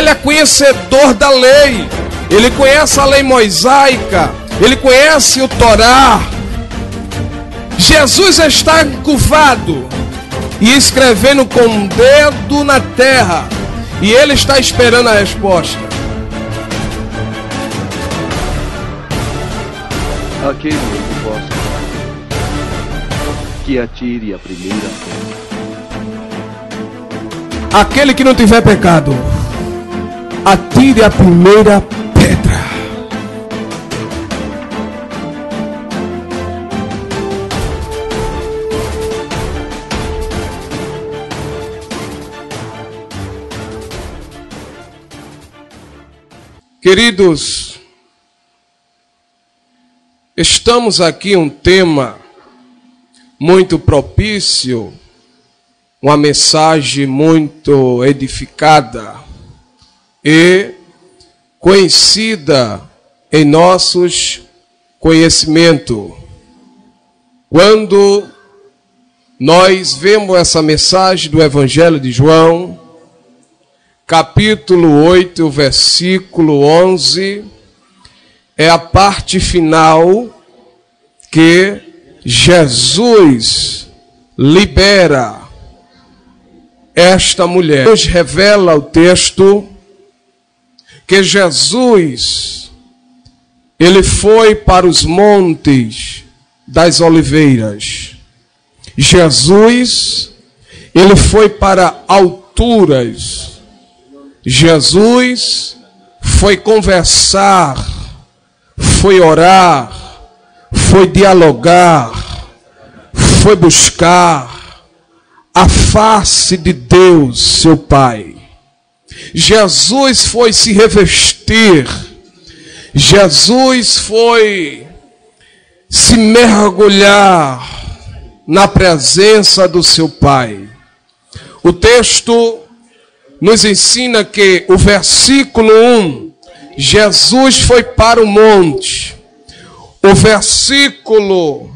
ele é conhecedor da lei. Ele conhece a lei mosaica. Ele conhece o Torá. Jesus está curvado e escrevendo com um dedo na terra. E ele está esperando a resposta. Aquele que possa, que atire a primeira pedra. Aquele que não tiver pecado, atire a primeira pedra. Queridos, estamos aqui um tema muito propício, uma mensagem muito edificada e conhecida em nossos conhecimentos. Quando nós vemos essa mensagem do Evangelho de João, capítulo 8, versículo 11, é a parte final que Jesus libera esta mulher. Nos revela o texto que Jesus, ele foi para os montes das oliveiras. Jesus, ele foi para alturas. Jesus foi conversar, foi orar, foi dialogar, foi buscar a face de Deus, seu Pai. Jesus foi se revestir. Jesus foi se mergulhar na presença do seu Pai. O texto nos ensina que o versículo 1, Jesus foi para o monte. O versículo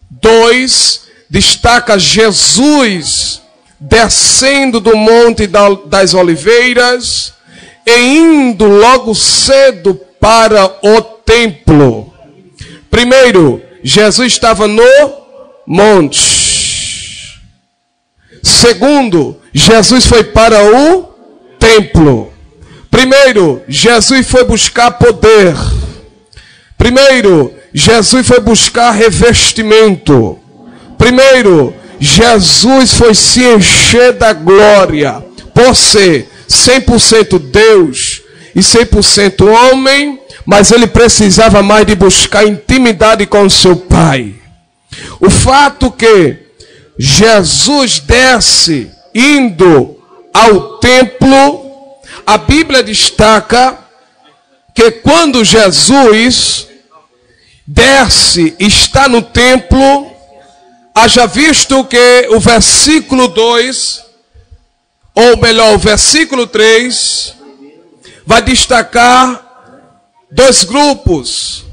2 destaca Jesus descendo do monte das oliveiras e indo logo cedo para o templo. Primeiro, Jesus estava no monte. Segundo, Jesus foi para o templo. Primeiro, Jesus foi buscar poder. Primeiro, Jesus foi buscar revestimento. Primeiro, Jesus foi se encher da glória. Por ser 100% Deus e 100% homem, mas ele precisava mais de buscar intimidade com o seu Pai. O fato que Jesus desce indo ao templo, a Bíblia destaca que quando Jesus desce e está no templo, haja visto que o versículo 2, ou melhor, o versículo 3, vai destacar dois grupos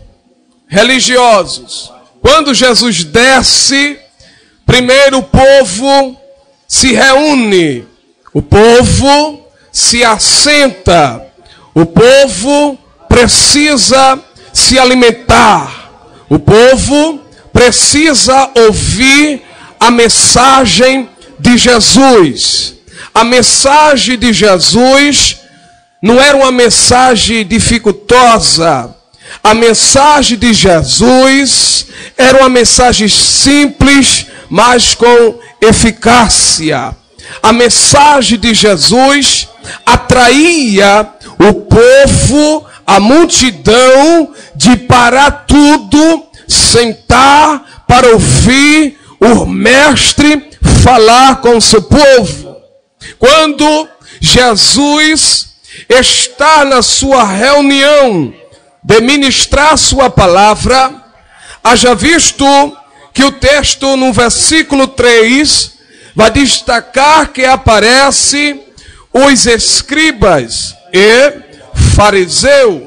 religiosos. Quando Jesus desce, primeiro o povo se reúne, o povo se assenta, o povo precisa se alimentar, o povo precisa ouvir a mensagem de Jesus. A mensagem de Jesus não era uma mensagem dificultosa. A mensagem de Jesus era uma mensagem simples, mas com eficácia. A mensagem de Jesus atraía o povo, a multidão, de parar tudo, sentar para ouvir o mestre falar com o seu povo. Quando Jesus está na sua reunião de ministrar sua palavra, haja visto que o texto no versículo 3 vai destacar que aparece os escribas e fariseus.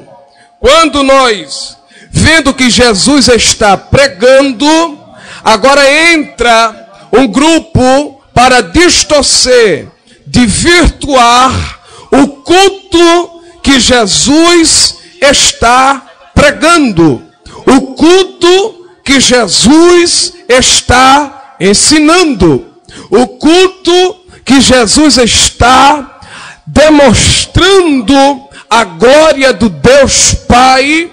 Quando nós, vendo que Jesus está pregando, agora entra um grupo para distorcer, desvirtuar o culto que Jesus está pregando, o culto que Jesus está ensinando, o culto que Jesus está demonstrando a glória do Deus Pai,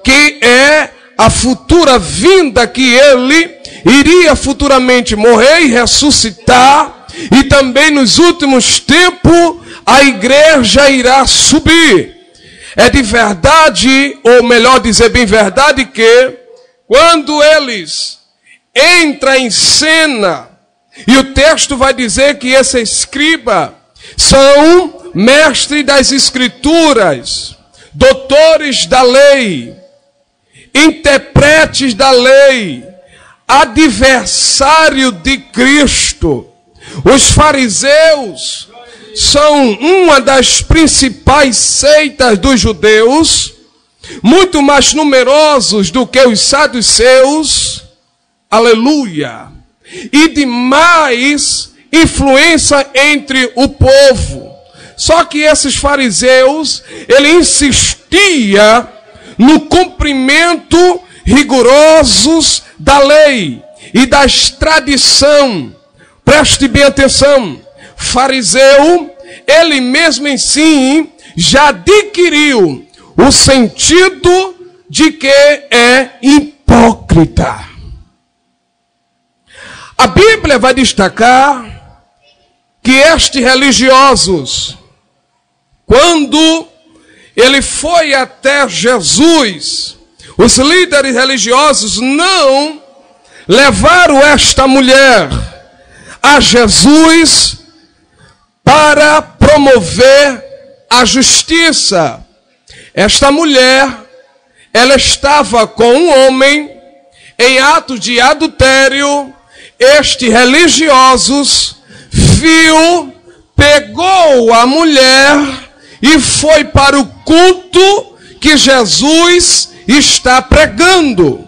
que é a futura vinda que ele iria futuramente morrer e ressuscitar, e também nos últimos tempos a igreja irá subir. É de verdade, ou melhor dizer, bem verdade, que quando eles entram em cena, e o texto vai dizer que esse escriba são mestres das escrituras, doutores da lei, intérpretes da lei, adversário de Cristo. Os fariseus são uma das principais seitas dos judeus, muito mais numerosos do que os saduceus, aleluia, e de mais influência entre o povo. Só que esses fariseus, ele insistia no cumprimento rigorosos da lei e das tradições. Preste bem atenção. Fariseu, ele mesmo em si já adquiriu o sentido de que é hipócrita. A Bíblia vai destacar que estes religiosos, quando ele foi até Jesus, os líderes religiosos não levaram esta mulher a Jesus para promover a justiça. Esta mulher, ela estava com um homem em ato de adultério. Estes religiosos viu, pegou a mulher e foi para o culto que Jesus está pregando.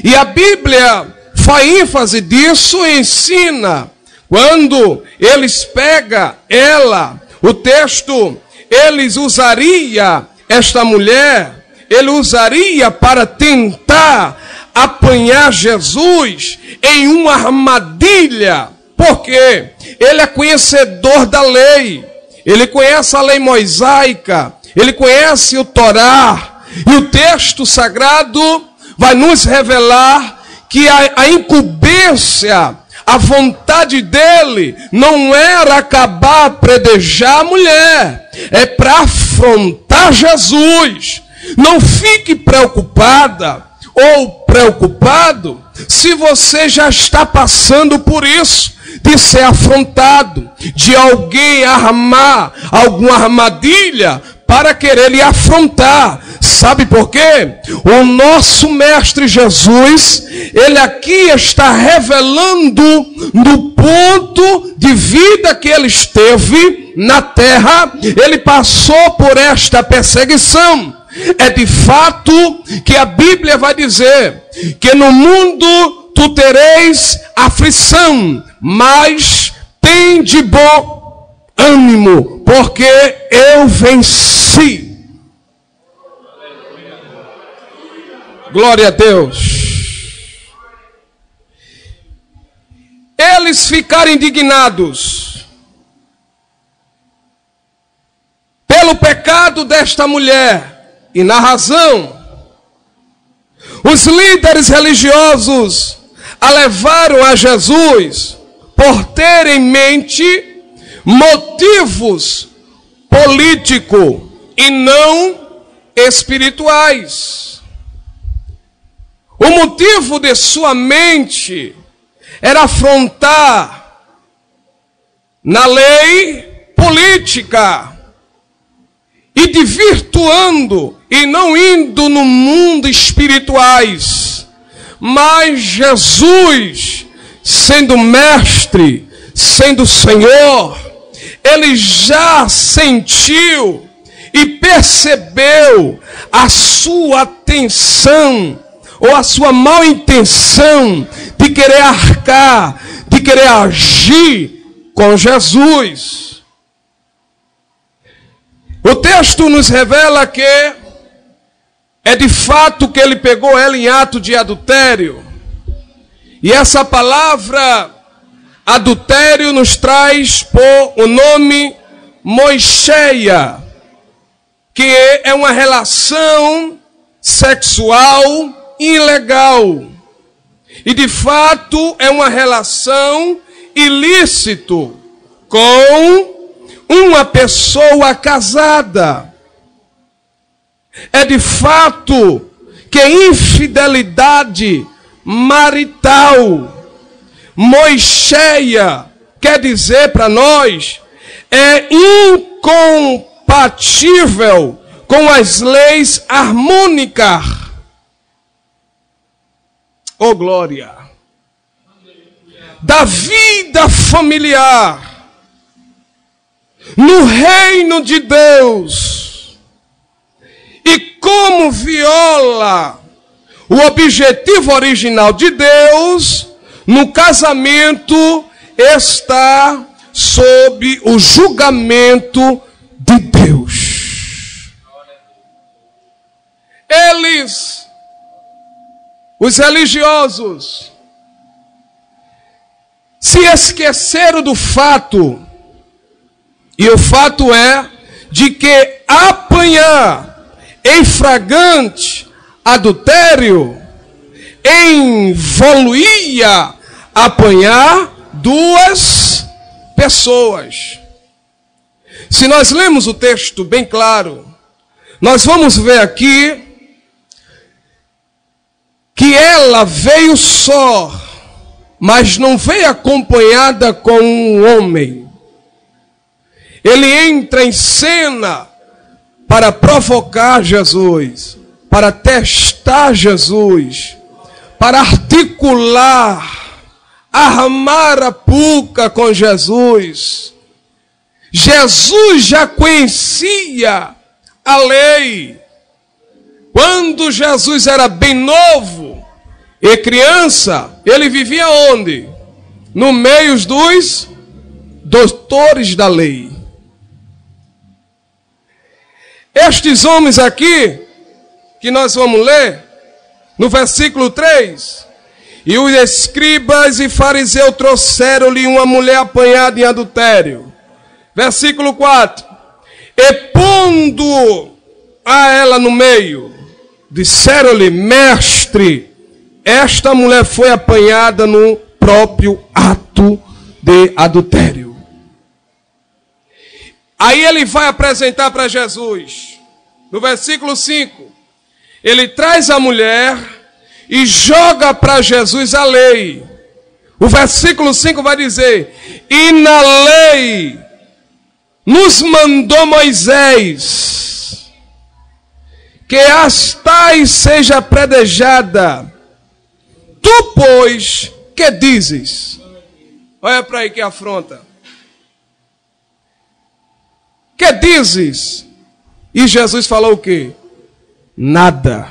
E a Bíblia faz ênfase disso e ensina. Quando eles pegam ela, o texto, eles usaria esta mulher, ele usaria para tentar apanhar Jesus em uma armadilha, porque ele é conhecedor da lei, ele conhece a lei mosaica, ele conhece o Torá, e o texto sagrado vai nos revelar que a incumbência, a vontade dele não era acabar, predejar a mulher, é para afrontar Jesus. Não fique preocupada ou preocupado se você já está passando por isso, de ser afrontado, de alguém armar alguma armadilha para querer lhe afrontar. Sabe por quê? O nosso mestre Jesus, ele aqui está revelando no ponto de vida que ele esteve na terra, ele passou por esta perseguição. É de fato que a Bíblia vai dizer que no mundo tu tereis aflição, mas tem de bom ânimo, porque eu venci. Glória a Deus. Eles ficaram indignados pelo pecado desta mulher. E na razão, os líderes religiosos a levaram a Jesus por ter em mente motivos políticos e não espirituais. O motivo de sua mente era afrontar na lei política e desvirtuando e não indo no mundo espirituais. Mas Jesus, sendo mestre, sendo Senhor, ele já sentiu e percebeu a sua tensão ou a sua mal intenção de querer arcar, de querer agir com Jesus. O texto nos revela que é de fato que ele pegou ela em ato de adultério. E essa palavra adultério nos traz por o nome moicheia, que é uma relação sexual ilegal. E de fato é uma relação ilícita com uma pessoa casada. É de fato que infidelidade marital, moicheia, quer dizer para nós, é incompatível com as leis harmônicas. Oh glória! Da vida familiar no reino de Deus. E como viola o objetivo original de Deus, no casamento está sob o julgamento de Deus. Eles, os religiosos, se esqueceram do fato, e o fato é de que apanhar em flagrante adultério envoluía apanhar duas pessoas. Se nós lemos o texto bem claro, nós vamos ver aqui que ela veio só, mas não veio acompanhada com um homem. Ele entra em cena para provocar Jesus, para testar Jesus, para articular, armar a puca com Jesus. Jesus já conhecia a lei. Quando Jesus era bem novo e criança, ele vivia onde? No meio dos doutores da lei. Estes homens aqui, que nós vamos ler, no versículo 3, e os escribas e fariseus trouxeram-lhe uma mulher apanhada em adultério. Versículo 4, e pondo a ela no meio, disseram-lhe, mestre, esta mulher foi apanhada no próprio ato de adultério. Aí ele vai apresentar para Jesus, no versículo 5, ele traz a mulher e joga para Jesus a lei. O versículo 5 vai dizer, e na lei nos mandou Moisés, que as tais seja apedrejada. Tu, pois, que dizes? Olha para aí que afronta. Que dizes? E Jesus falou o quê? Nada.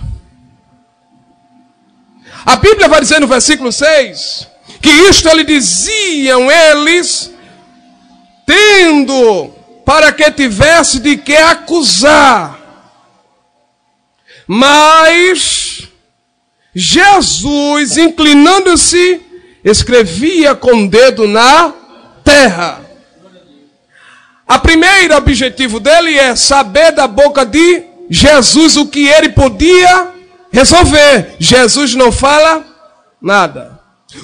A Bíblia vai dizer no versículo 6, que isto lhe diziam eles, tendo para que tivesse de que acusar. Mas Jesus, inclinando-se, escrevia com o dedo na terra. A primeira objetivo dele é saber da boca de Jesus o que ele podia resolver. Jesus não fala nada.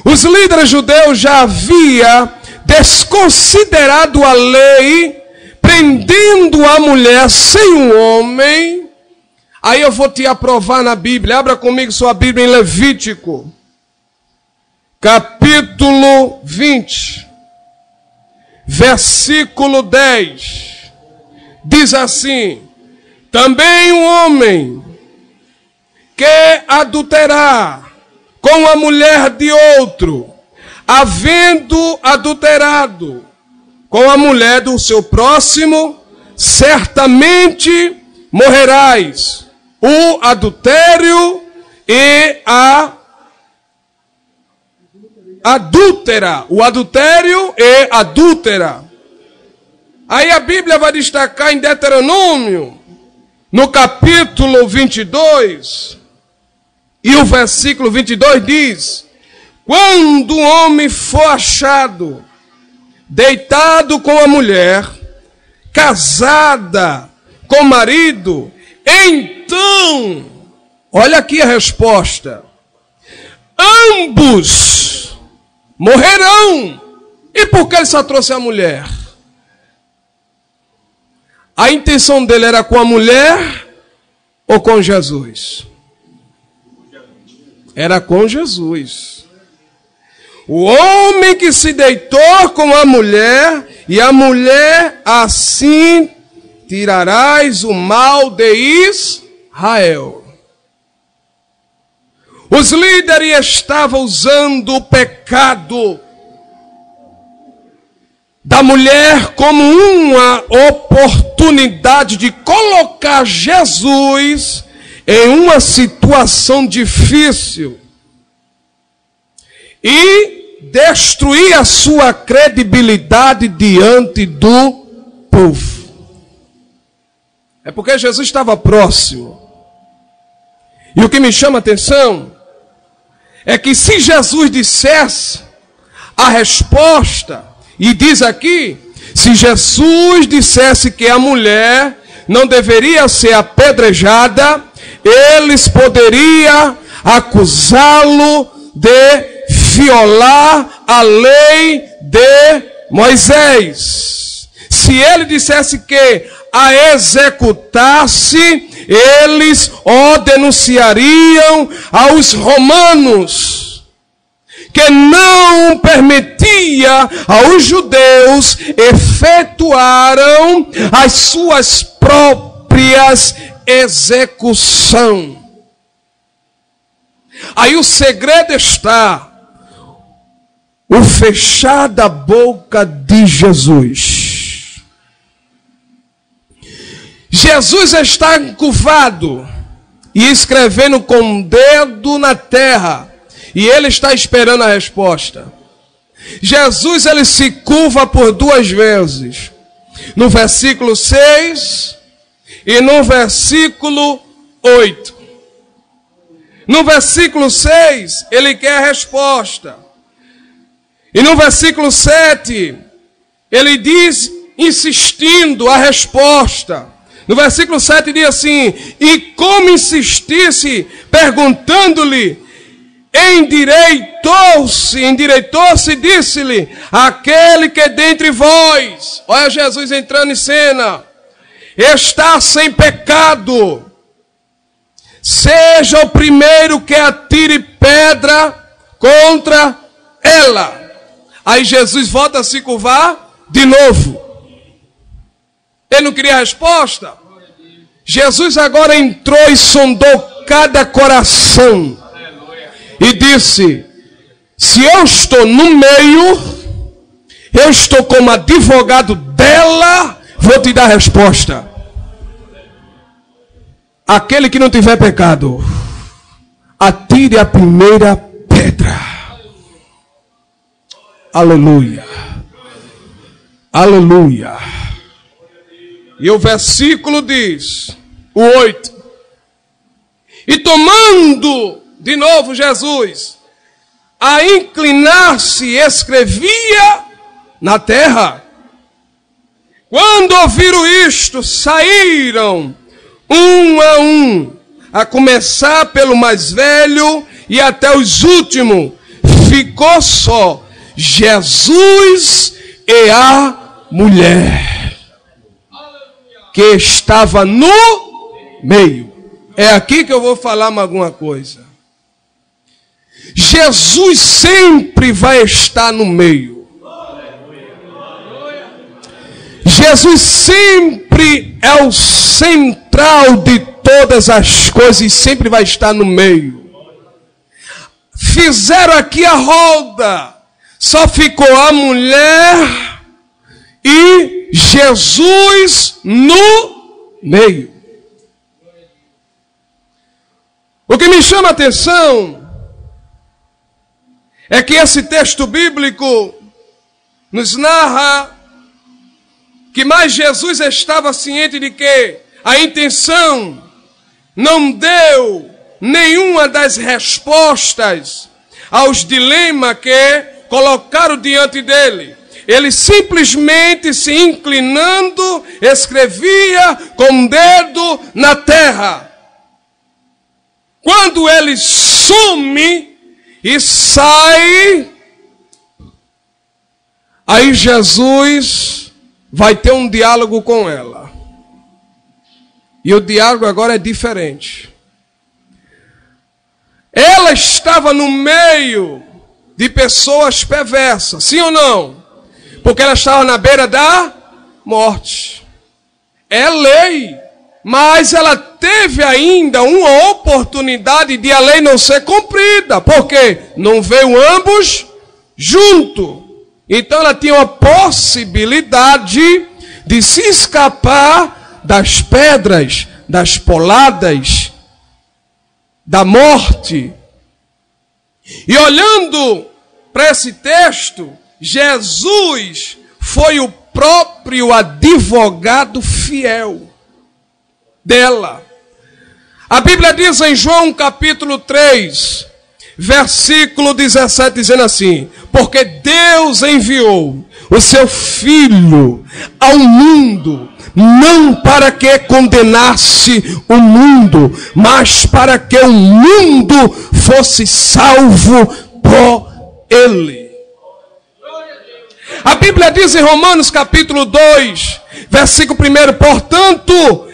Os líderes judeus já haviam desconsiderado a lei, prendendo a mulher sem um homem. Aí eu vou te aprovar na Bíblia. Abra comigo sua Bíblia em Levítico, capítulo 20. Versículo 10, diz assim, também um homem que adulterar com a mulher de outro, havendo adulterado com a mulher do seu próximo, certamente morrerás. O adultério e a adúltera. O adultério e adúltera. Aí a Bíblia vai destacar em Deuteronômio, no capítulo 22, e o versículo 22 diz: quando o homem for achado deitado com a mulher, casada com o marido, então, olha aqui a resposta, ambos morrerão. E por que ele só trouxe a mulher? A intenção dele era com a mulher ou com Jesus? Era com Jesus. O homem que se deitou com a mulher, e a mulher, assim tirarás o mal de Israel. Os líderes estavam usando o pecado da mulher como uma oportunidade de colocar Jesus em uma situação difícil e destruir a sua credibilidade diante do povo. É porque Jesus estava próximo. E o que me chama a atenção é que se Jesus dissesse a resposta, e diz aqui, se Jesus dissesse que a mulher não deveria ser apedrejada, eles poderiam acusá-lo de violar a lei de Moisés. Se ele dissesse que a executasse, eles o denunciariam aos romanos, que não permitia aos judeus efetuaram as suas próprias execuções. Aí o segredo está o fechar da boca de Jesus. Jesus está encurvado e escrevendo com o dedo na terra. E ele está esperando a resposta. Jesus, ele se curva por duas vezes. No versículo 6 e no versículo 8. No versículo 6, ele quer a resposta. E no versículo 7, ele diz, insistindo, a resposta. No versículo 7 diz assim: e como insistisse, perguntando-lhe, endireitou-se e disse-lhe, aquele que dentre vós, olha Jesus entrando em cena, está sem pecado, seja o primeiro que atire pedra contra ela. Aí Jesus volta a se curvar de novo. Ele não queria resposta. Jesus agora entrou e sondou cada coração. E disse, se eu estou no meio, eu estou como advogado dela, vou te dar a resposta. Aquele que não tiver pecado, atire a primeira pedra. Aleluia. Aleluia. E o versículo diz, o 8. E tomando de novo Jesus a inclinar-se, escrevia na terra. Quando ouviram isto, saíram um, a começar pelo mais velho e até os últimos. Ficou só Jesus e a mulher que estava no meio. É aqui que eu vou falar alguma coisa. Jesus sempre vai estar no meio. Jesus sempre é o central de todas as coisas e sempre vai estar no meio. Fizeram aqui a roda, só ficou a mulher e Jesus no meio. O que me chama a atenção é que esse texto bíblico nos narra mais Jesus estava ciente de que a intenção não deu nenhuma das respostas aos dilemas que colocaram diante dele. Ele simplesmente se inclinando, escrevia com o dedo na terra. Quando ele some e sai, aí Jesus vai ter um diálogo com ela. E o diálogo agora é diferente. Ela estava no meio de pessoas perversas, sim ou não? Porque ela estava na beira da morte. É lei. Mas ela teve ainda uma oportunidade de a lei não ser cumprida. Porque não veio ambos juntos. Então ela tinha uma possibilidade de se escapar das pedras, das poladas, da morte. E olhando para esse texto, Jesus foi o próprio advogado fiel dela. A Bíblia diz em João capítulo 3, versículo 17, dizendo assim: porque Deus enviou o seu Filho ao mundo, não para que condenasse o mundo, mas para que o mundo fosse salvo por ele. A Bíblia diz em Romanos capítulo 2, versículo 1, portanto,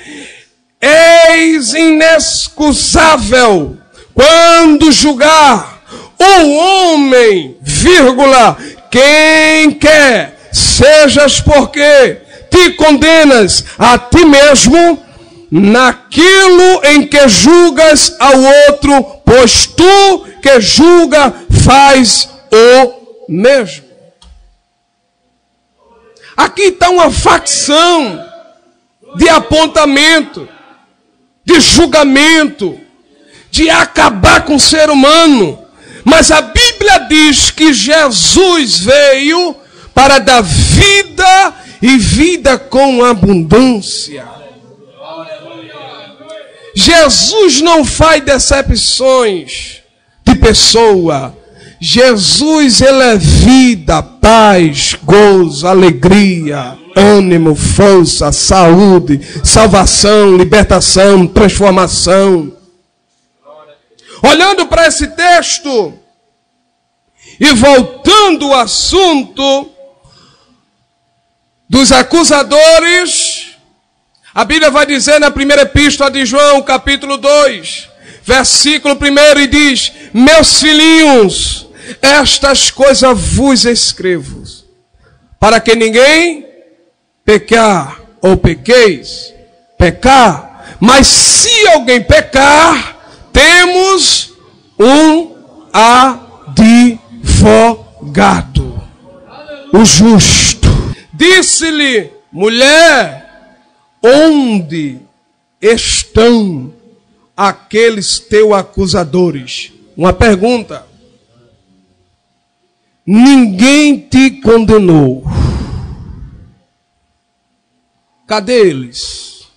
eis inexcusável quando julgar o homem, vírgula, quem quer, sejas porque te condenas a ti mesmo naquilo em que julgas ao outro, pois tu que julga faz o mesmo. Aqui está uma facção de apontamento, de julgamento, de acabar com o ser humano. Mas a Bíblia diz que Jesus veio para dar vida e vida com abundância. Jesus não faz decepções de pessoa. Jesus, ele é vida, paz, gozo, alegria, ânimo, força, saúde, salvação, libertação, transformação. Olhando para esse texto e voltando ao assunto dos acusadores, a Bíblia vai dizer na primeira epístola de João, capítulo 2, versículo 1, e diz: meus filhinhos, estas coisas vos escrevo, para que ninguém pecar ou pequeis, pecar, mas se alguém pecar, temos um advogado, o justo. Disse-lhe, mulher, onde estão aqueles teus acusadores? Uma pergunta. Ninguém te condenou. Cadê eles?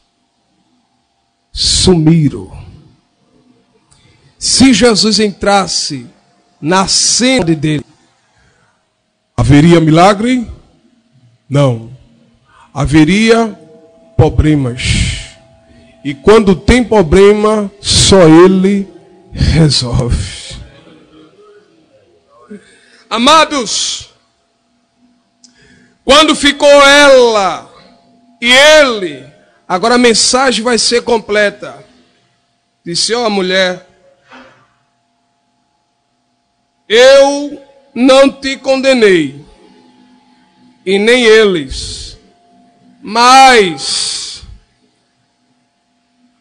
Sumiram. Se Jesus entrasse na cena dele, haveria milagre? Não. Haveria problemas. E quando tem problema, só ele resolve. Amados, quando ficou ela e ele, agora a mensagem vai ser completa. Disse, ó mulher, eu não te condenei, e nem eles, mas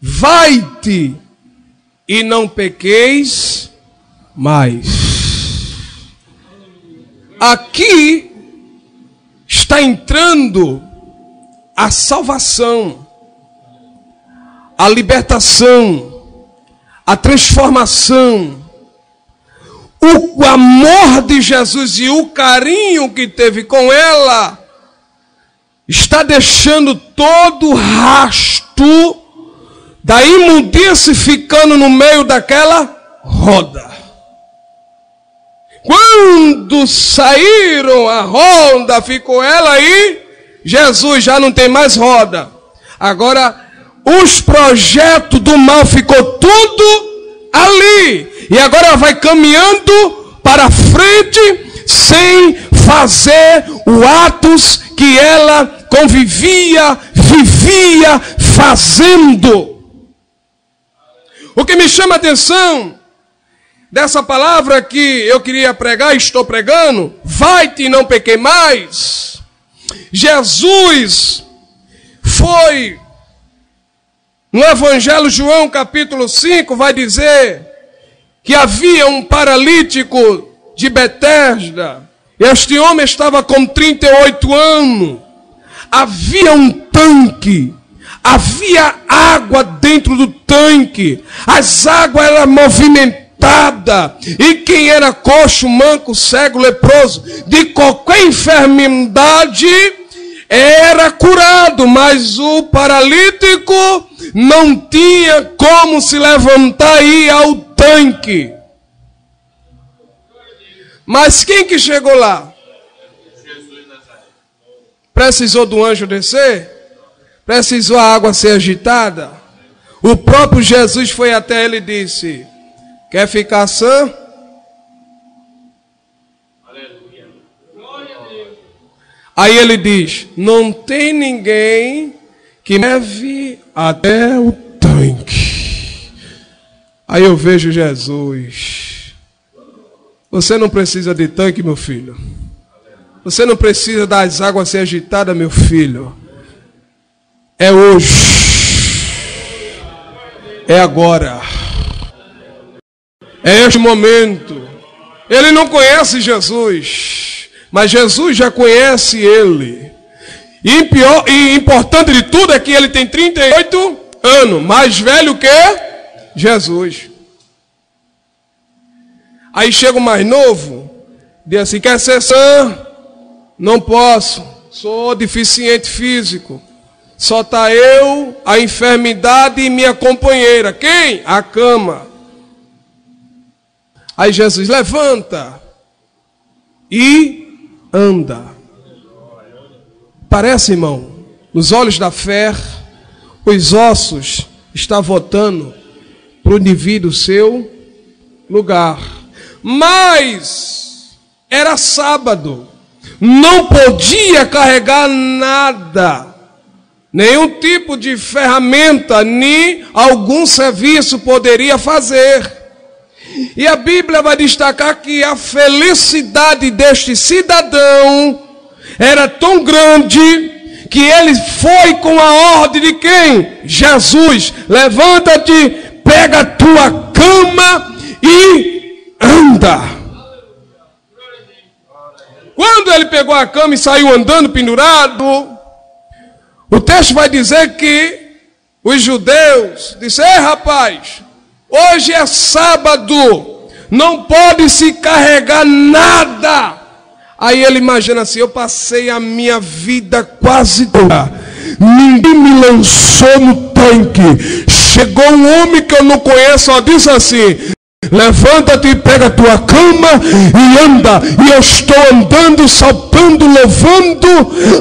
vai-te e não pequeis mais. Aqui está entrando a salvação, a libertação, a transformação, o amor de Jesus e o carinho que teve com ela. está deixando todo o rasto da imundície ficando no meio daquela roda. Quando saíram a roda, ficou ela aí, Jesus já não tem mais roda. Agora, os projetos do mal ficou tudo ali. E agora vai caminhando para frente, sem fazer os atos que ela convivia, vivia fazendo. O que me chama a atenção dessa palavra que eu queria pregar, estou pregando, vai-te e não pequei mais. Jesus foi, no Evangelho de João capítulo 5, vai dizer que havia um paralítico de Betesda. Este homem estava com 38 anos. Havia um tanque. Havia água dentro do tanque. As águas eram movimentadas. E quem era coxo, manco, cego, leproso, de qualquer enfermidade, era curado. Mas o paralítico não tinha como se levantar e ir ao tanque. Mas quem que chegou lá? Precisou do anjo descer? Precisou a água ser agitada? O próprio Jesus foi até ele e disse: quer ficar sã? Aí ele diz: não tem ninguém que me leve até o tanque. Aí eu vejo Jesus. Você não precisa de tanque, meu filho. Você não precisa das águas ser agitadas, meu filho. É hoje. É agora. É este momento. Ele não conhece Jesus, mas Jesus já conhece ele. E importante de tudo é que ele tem 38 anos, mais velho que Jesus. Aí chega o mais novo, diz assim: quer ser sã? Não posso, sou deficiente físico. Só está eu, a enfermidade e minha companheira. Quem? A cama. Aí Jesus levanta e anda. Parece, irmão, nos olhos da fé, os ossos estão voltando para o indivíduo seu lugar. Mas era sábado, não podia carregar nada, nenhum tipo de ferramenta, nem algum serviço poderia fazer. E a Bíblia vai destacar que a felicidade deste cidadão era tão grande que ele foi com a ordem de quem? Jesus: levanta-te, pega a tua cama e anda. Quando ele pegou a cama e saiu andando pendurado, o texto vai dizer que os judeus disseram: ei, rapaz, hoje é sábado, não pode se carregar nada. Aí ele imagina assim: eu passei a minha vida quase toda, ninguém me lançou no tanque. Chegou um homem que eu não conheço, ó, disse assim: levanta-te, pega a tua cama e anda. E eu estou andando, saltando, louvando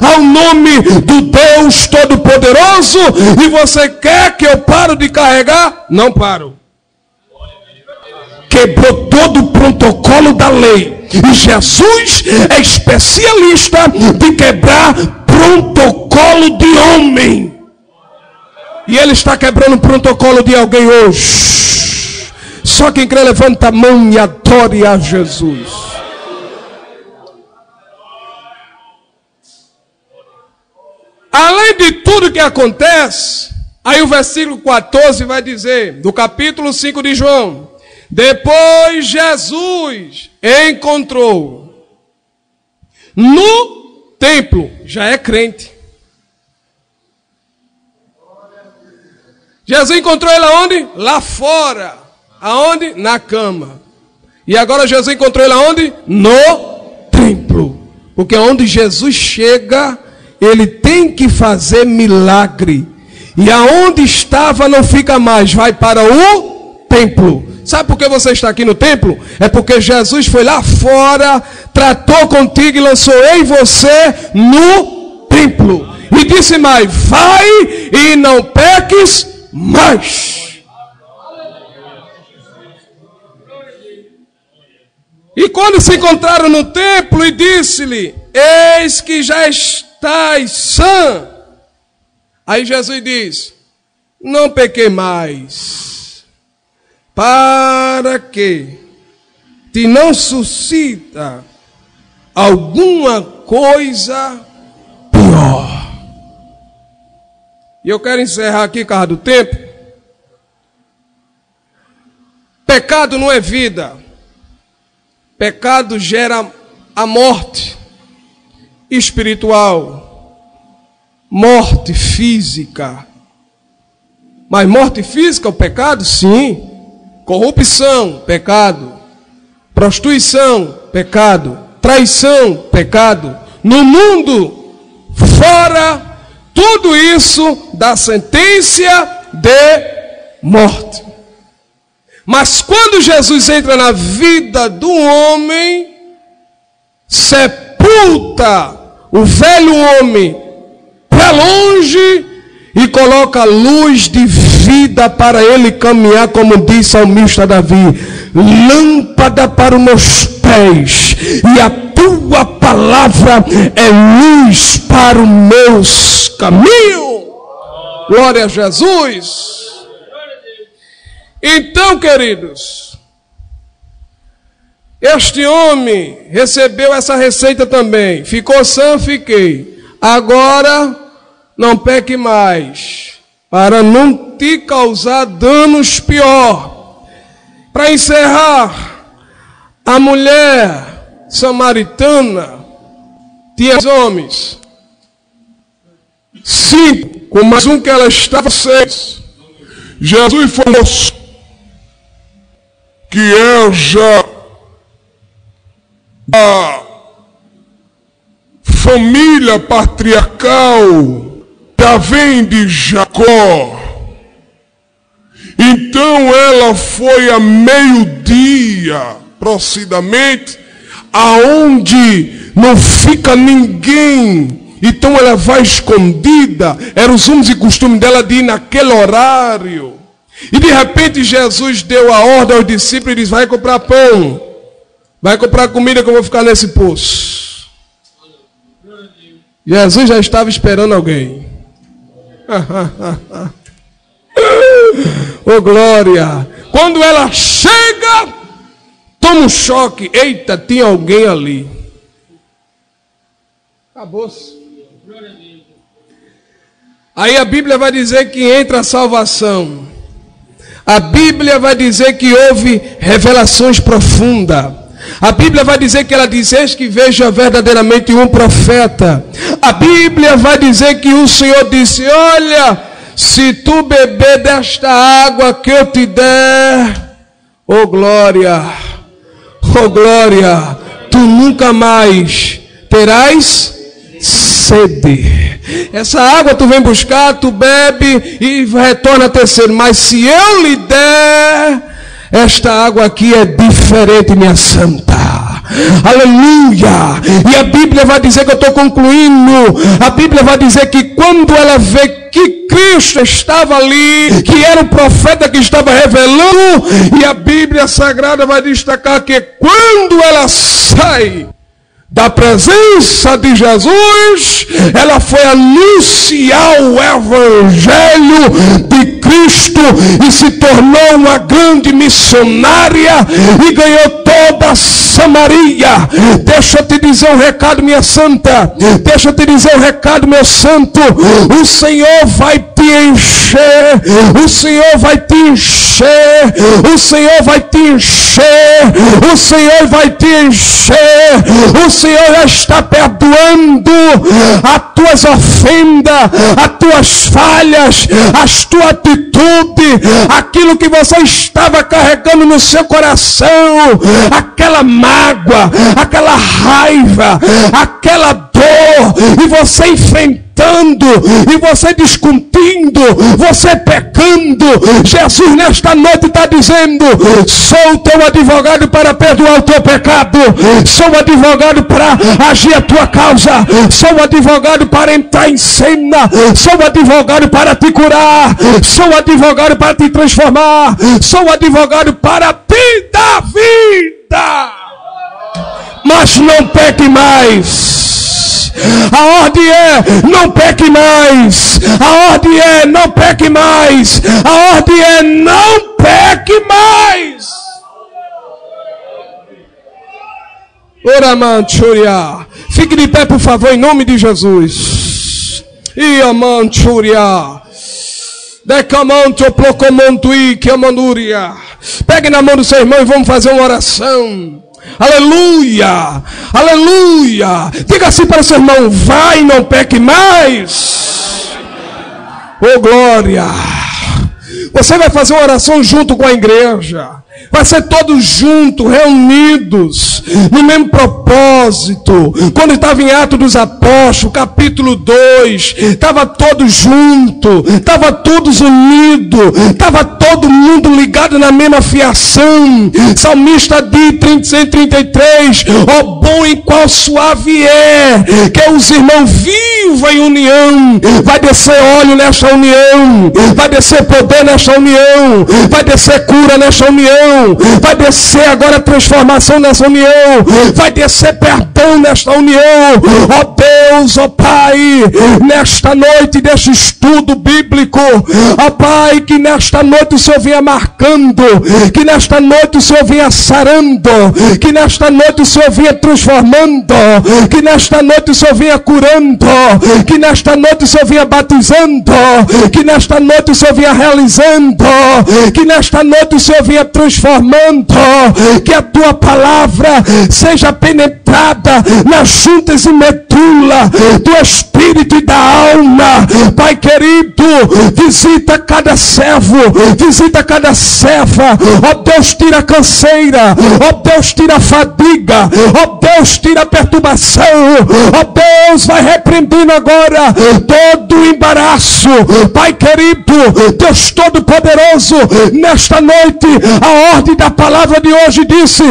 ao nome do Deus Todo-Poderoso. E você quer que eu pare de carregar? Não paro. Quebrou todo o protocolo da lei. E Jesus é especialista de quebrar protocolo de homem. E ele está quebrando o protocolo de alguém hoje. Só quem crê levanta a mão e adore a Jesus. Além de tudo que acontece, aí o versículo 14 vai dizer, do capítulo 5 de João: depois Jesus encontrou no templo, já é crente. Jesus encontrou ele aonde? Lá fora. Aonde? Na cama. E agora Jesus encontrou ele aonde? No templo. Porque onde Jesus chega, ele tem que fazer milagre. E aonde estava não fica mais, vai para o templo. Sabe por que você está aqui no templo? É porque Jesus foi lá fora, tratou contigo e lançou em você no templo. E disse mais: vai e não peques mais. E quando se encontraram no templo, e disse-lhe: eis que já estás sã. Aí Jesus diz: não pequei mais, para que te não suscita alguma coisa pior. E eu quero encerrar aqui, por causa do tempo. Pecado não é vida. Pecado gera a morte espiritual, morte física. Mas morte física é o pecado? Sim. Corrupção, pecado. Prostituição, pecado. Traição, pecado. No mundo, fora, tudo isso dá sentença de morte. Mas quando Jesus entra na vida do homem, sepulta o velho homem para longe e coloca luz de vida para ele caminhar, como diz o salmista Davi: lâmpada para os meus pés e a tua palavra é luz para os meus caminhos. Glória a Jesus. Então, queridos, este homem recebeu essa receita também. Ficou sã, fiquei. Agora não peque mais, para não te causar danos pior. Para encerrar, a mulher samaritana tinha homens 5, com mais um que ela estava 6. Jesus falou que é já a família patriarcal já vem de Jacó. Então ela foi a meio-dia, aproximadamente, aonde não fica ninguém. Então ela vai escondida. Era os usos e costumes dela de ir naquele horário. E de repente Jesus deu a ordem aos discípulos e disse: vai comprar pão, vai comprar comida que eu vou ficar nesse poço. Jesus já estava esperando alguém. Oh glória! Quando ela chega, toma um choque. Eita, tinha alguém ali. Acabou-se. Aí a Bíblia vai dizer que entra a salvação. A Bíblia vai dizer que houve revelações profundas. A Bíblia vai dizer que ela diz: eis que veja verdadeiramente um profeta. A Bíblia vai dizer que o Senhor disse: olha, se tu beber desta água que eu te der, oh glória, tu nunca mais terás sede. Essa água tu vem buscar, tu bebe e retorna terceiro. Mas se eu lhe der, esta água aqui é diferente, minha santa. Aleluia. E a Bíblia vai dizer, que eu estou concluindo, a Bíblia vai dizer que quando ela vê que Cristo estava ali, que era o profeta que estava revelando, e a Bíblia Sagrada vai destacar que quando ela sai da presença de Jesus, ela foi anunciar o Evangelho de Cristo e se tornou uma grande missionária e ganhou toda a Samaria. Deixa eu te dizer um recado, minha santa. Deixa eu te dizer um recado, meu santo. O Senhor vai te encher. O Senhor vai te encher. O Senhor vai te encher. O Senhor vai te encher. O Senhor já está perdoando as tuas ofendas, as tuas falhas, as tuas atitudes, aquilo que você estava carregando no seu coração, aquela mágoa, aquela raiva, aquela dor, e você enfrentando, e você discutindo, você pecando, Jesus nesta noite está dizendo: sou o teu advogado para perdoar o teu pecado, sou o advogado para agir a tua causa, sou o advogado para entrar em cena, sou o advogado para te curar, sou o advogado para te transformar, sou o advogado para te dar vida. Mas não peque mais. A ordem é: não peque mais. A ordem é: não peque mais. A ordem é: não peque mais. Ora manchuria. Fique de pé, por favor, em nome de Jesus. Ia manchuria. Decamanto procomanto i que amanduria. Pegue na mão do seu irmão e vamos fazer uma oração. Aleluia, aleluia. Diga assim para o seu irmão: vai, não peque mais. Oh glória. Você vai fazer uma oração junto com a igreja. Vai ser todos juntos, reunidos, no mesmo propósito. Quando estava em Atos dos Apóstolos, capítulo 2, estava todos juntos, estava todos unidos, estava todo mundo ligado na mesma fiação. Salmista diz, 133, ó bom e qual suave é, que os irmãos vivam em união. Vai descer óleo nesta união, vai descer poder nesta união, vai descer cura nesta união, vai descer agora transformação nessa união, vai descer perdão nesta união. Ó Deus, ó Pai, nesta noite deste estudo bíblico, ó Pai, que nesta noite o Senhor venha marcando, que nesta noite o Senhor venha sarando, que nesta noite o Senhor venha transformando, que nesta noite o Senhor venha curando, que nesta noite o Senhor venha batizando, que nesta noite o Senhor venha realizando, que nesta noite o Senhor venha transformando, que a tua palavra seja penetrada nas juntas e medula do espírito e da alma. Pai querido, visita cada servo, visita cada serva. Ó Deus, tira a canseira, ó Deus, tira a fadiga, ó Deus, tira a perturbação, ó Deus, vai repreendendo agora todo o embaraço. Pai querido, Deus Todo-Poderoso, nesta noite a ordem da palavra de hoje disse: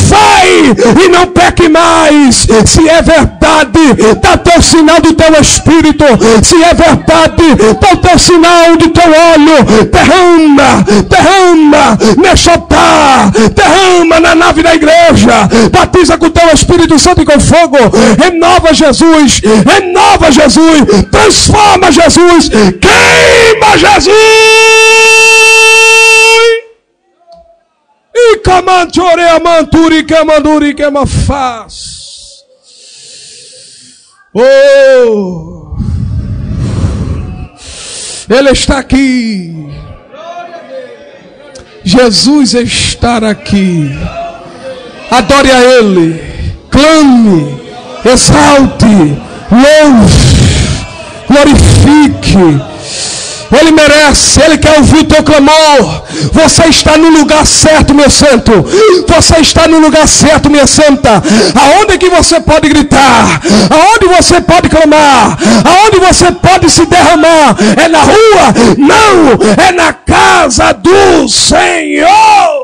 vai e não peque mais. Se é verdade, dá teu sinal do teu espírito. Se é verdade, dá o teu sinal do teu óleo. Derrama, derrama neste altar, derrama na nave da igreja. Batiza com o teu Espírito Santo e com fogo. Renova Jesus, renova Jesus, transforma Jesus, queima Jesus. E camantore amanturi camanduri queimafaz. Oh, Ele está aqui. Jesus está aqui. Adore a Ele, clame, exalte, louve, glorifique. Ele merece, Ele quer ouvir o teu clamor. Você está no lugar certo, meu santo. Você está no lugar certo, minha santa. Aonde que você pode gritar? Aonde você pode clamar? Aonde você pode se derramar? É na rua? Não, é na casa do Senhor.